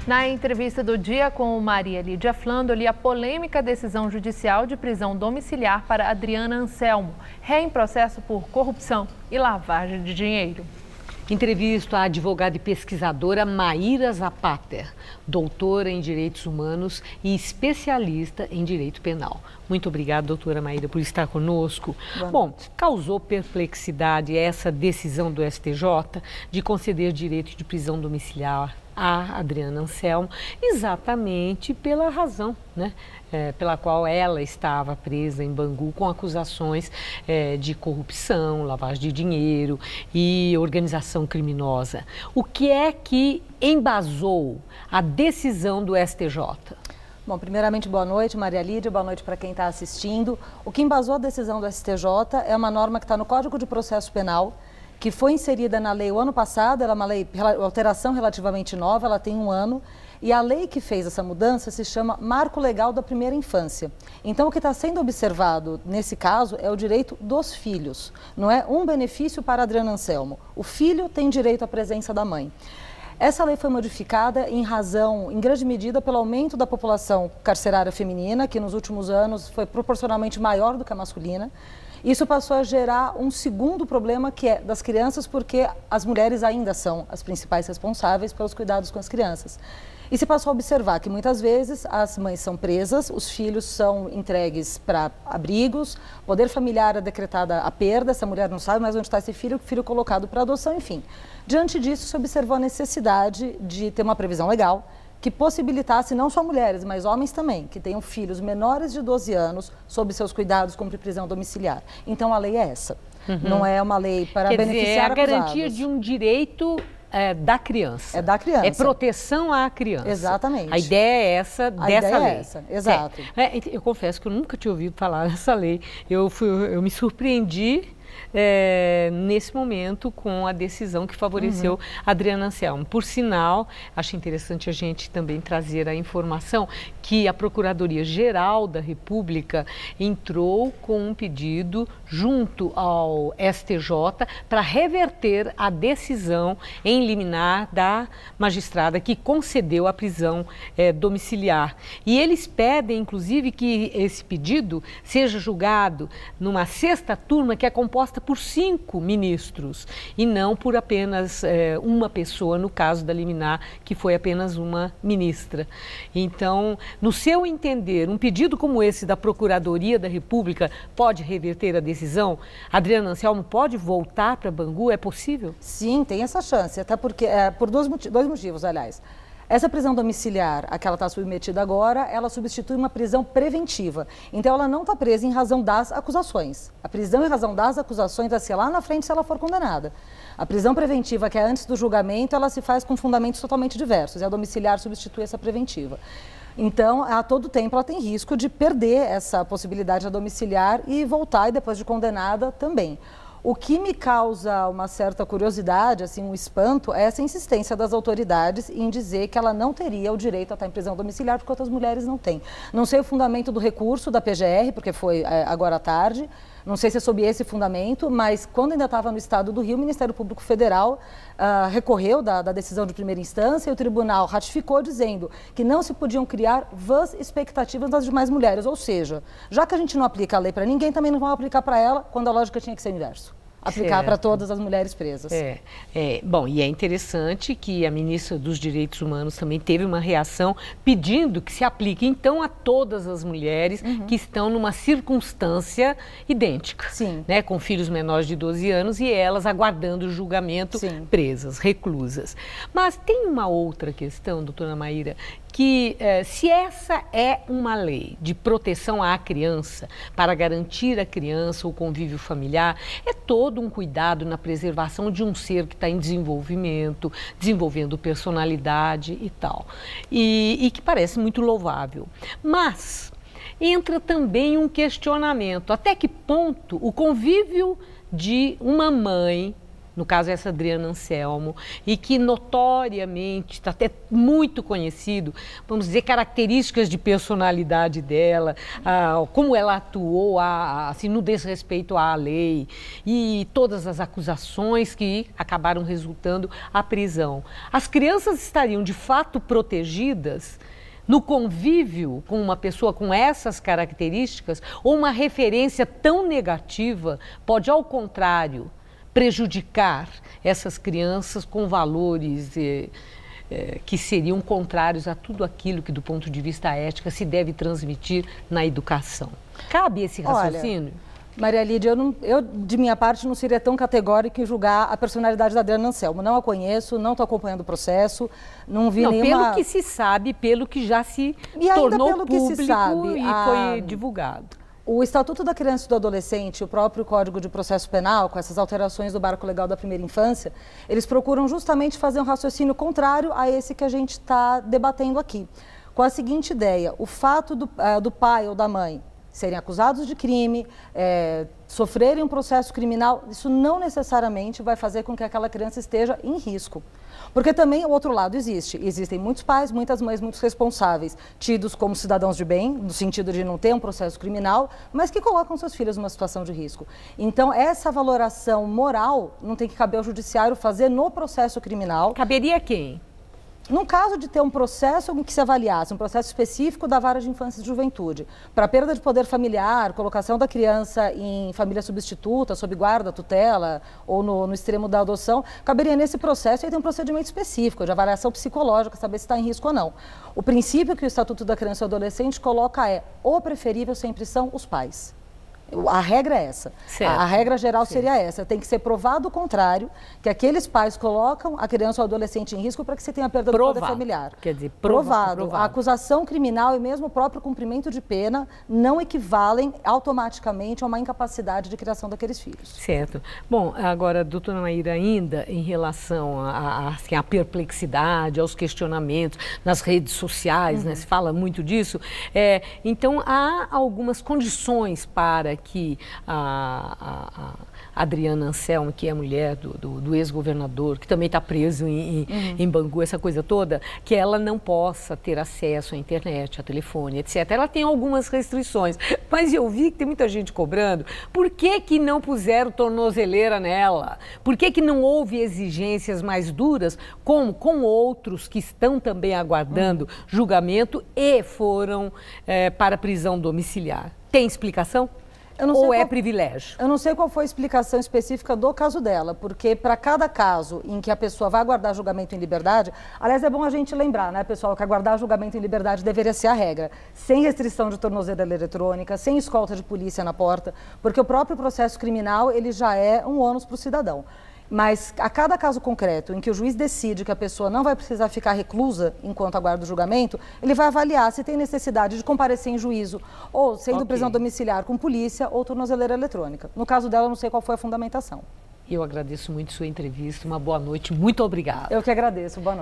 Na entrevista do dia com Maria Lídia Flandoli, a polêmica decisão judicial de prisão domiciliar para Adriana Anselmo, ré em processo por corrupção e lavagem de dinheiro. Entrevisto a advogada e pesquisadora Maíra Zapater, doutora em Direitos Humanos e especialista em Direito Penal. Muito obrigada, doutora Maíra, por estar conosco. Bom, causou perplexidade essa decisão do STJ de conceder direito de prisão domiciliar a Adriana Anselmo, exatamente pela razão, pela qual ela estava presa em Bangu com acusações de corrupção, lavagem de dinheiro e organização criminosa. O que é que embasou a decisão do STJ? Bom, primeiramente, boa noite, Maria Lídia, boa noite para quem está assistindo. O que embasou a decisão do STJ é uma norma que está no Código de Processo Penal, que foi inserida na lei o ano passado. Ela é uma lei, alteração relativamente nova, ela tem 1 ano, e a lei que fez essa mudança se chama Marco Legal da Primeira Infância. Então, o que está sendo observado nesse caso é o direito dos filhos, não é um benefício para Adriana Anselmo. O filho tem direito à presença da mãe. Essa lei foi modificada em razão, em grande medida, pelo aumento da população carcerária feminina, que nos últimos anos foi proporcionalmente maior do que a masculina. Isso passou a gerar um segundo problema, que é das crianças, porque as mulheres ainda são as principais responsáveis pelos cuidados com as crianças. E se passou a observar que muitas vezes as mães são presas, os filhos são entregues para abrigos, poder familiar é decretada a perda, essa mulher não sabe mais onde está esse filho, o filho colocado para adoção, enfim. Diante disso, se observou a necessidade de ter uma previsão legal que possibilitasse não só mulheres, mas homens também, que tenham filhos menores de 12 anos sob seus cuidados, cumprir prisão domiciliar. Então, a lei é essa. Não é uma lei para beneficiar acusados. É a garantia de um direito da criança. É da criança. É proteção à criança. Exatamente. A ideia é essa dessa lei. É essa, exato. Eu confesso que eu nunca tinha ouvido falar nessa lei. Eu me surpreendi nesse momento com a decisão que favoreceu Adriana Anselmo. Por sinal, acho interessante a gente também trazer a informação que a Procuradoria-Geral da República entrou com um pedido junto ao STJ para reverter a decisão em liminar da magistrada que concedeu a prisão domiciliar. E eles pedem, inclusive, que esse pedido seja julgado numa 6ª turma que é composta por 5 ministros e não por apenas uma pessoa, no caso da liminar, que foi apenas uma ministra. Então, no seu entender, um pedido como esse da Procuradoria da República pode reverter a decisão? Adriana Anselmo pode voltar para Bangu? É possível? Sim, tem essa chance, até porque, por dois motivos, aliás. Essa prisão domiciliar, a que ela está submetida agora, ela substitui uma prisão preventiva. Então, ela não está presa em razão das acusações. A prisão em razão das acusações vai ser lá na frente se ela for condenada. A prisão preventiva, que é antes do julgamento, ela se faz com fundamentos totalmente diversos. E a domiciliar substitui essa preventiva. Então, a todo tempo, ela tem risco de perder essa possibilidade da domiciliar e voltar, e depois de condenada, também. O que me causa uma certa curiosidade, assim, um espanto, é essa insistência das autoridades em dizer que ela não teria o direito a estar em prisão domiciliar, porque outras mulheres não têm. Não sei o fundamento do recurso da PGR, porque foi agora à tarde, não sei se é sob esse fundamento, mas quando ainda estava no estado do Rio, o Ministério Público Federal recorreu da decisão de primeira instância e o tribunal ratificou dizendo que não se podiam criar vãs expectativas das demais mulheres, ou seja, já que a gente não aplica a lei para ninguém, também não vão aplicar para ela, quando a lógica tinha que ser inverso. Aplicar para todas as mulheres presas. Bom, e é interessante que a ministra dos Direitos Humanos também teve uma reação pedindo que se aplique, então, a todas as mulheres que estão numa circunstância idêntica, com filhos menores de 12 anos e elas aguardando o julgamento, presas, reclusas. Mas tem uma outra questão, doutora Maíra, que se essa é uma lei de proteção à criança, para garantir à criança o convívio familiar, é todo um cuidado na preservação de um ser que está em desenvolvimento, desenvolvendo personalidade e tal, e que parece muito louvável. Mas entra também um questionamento, até que ponto o convívio de uma mãe no caso essa Adriana Anselmo, e que notoriamente está até muito conhecido, vamos dizer, características de personalidade dela, como ela atuou assim, no desrespeito à lei e todas as acusações que acabaram resultando a prisão. As crianças estariam de fato protegidas no convívio com uma pessoa com essas características, ou uma referência tão negativa pode, ao contrário, prejudicar essas crianças com valores que seriam contrários a tudo aquilo que, do ponto de vista ético, se deve transmitir na educação. Cabe esse raciocínio? Olha, Maria Lídia, eu, de minha parte, não seria tão categórica em julgar a personalidade da Adriana Anselmo. Não a conheço, não estou acompanhando o processo, não vi nenhuma... Pelo que se sabe, pelo que já se tornou público e foi divulgado. O Estatuto da Criança e do Adolescente, o próprio Código de Processo Penal, com essas alterações do Marco Legal da Primeira Infância, eles procuram justamente fazer um raciocínio contrário a esse que a gente está debatendo aqui. Com a seguinte ideia: o fato do pai ou da mãe serem acusados de crime, sofrerem um processo criminal, isso não necessariamente vai fazer com que aquela criança esteja em risco. Porque também o outro lado existe. Existem muitos pais, muitas mães, muitos responsáveis, tidos como cidadãos de bem, no sentido de não ter um processo criminal, mas que colocam seus filhos numa situação de risco. Então, essa valoração moral não tem que caber ao judiciário fazer no processo criminal. Caberia a quem? No caso de ter um processo em que se avaliasse, um processo específico da Vara de Infância e Juventude, para perda de poder familiar, colocação da criança em família substituta, sob guarda, tutela, ou no extremo da adoção, caberia nesse processo e tem um procedimento específico de avaliação psicológica, saber se está em risco ou não. O princípio que o Estatuto da Criança e do Adolescente coloca o preferível sempre são os pais. A regra é essa. A regra geral seria essa. Tem que ser provado o contrário, que aqueles pais colocam a criança ou o adolescente em risco para que você tenha perda do poder familiar. Quer dizer, provado. A acusação criminal e mesmo o próprio cumprimento de pena não equivalem automaticamente a uma incapacidade de criação daqueles filhos. Certo. Bom, agora, doutora Maíra, ainda em relação assim, à perplexidade, aos questionamentos nas redes sociais, né, se fala muito disso, então há algumas condições para que a Adriana Anselmo, que é mulher do ex-governador, que também está preso em Bangu, essa coisa toda, que ela não possa ter acesso à internet, a telefone, etc. Ela tem algumas restrições, mas eu vi que tem muita gente cobrando. Por que não puseram tornozeleira nela? Por que não houve exigências mais duras, como com outros que estão também aguardando julgamento e foram para prisão domiciliar? Tem explicação? Ou é privilégio? Eu não sei qual foi a explicação específica do caso dela, porque para cada caso em que a pessoa vai aguardar julgamento em liberdade, aliás, é bom a gente lembrar, né, pessoal, que aguardar julgamento em liberdade deveria ser a regra, sem restrição de tornozeleira eletrônica, sem escolta de polícia na porta, porque o próprio processo criminal, ele já é um ônus para o cidadão. Mas a cada caso concreto em que o juiz decide que a pessoa não vai precisar ficar reclusa enquanto aguarda o julgamento, ele vai avaliar se tem necessidade de comparecer em juízo ou sendo prisão domiciliar com polícia ou tornozeleira eletrônica. No caso dela, eu não sei qual foi a fundamentação. Eu agradeço muito sua entrevista. Uma boa noite. Muito obrigada. Eu que agradeço. Boa noite.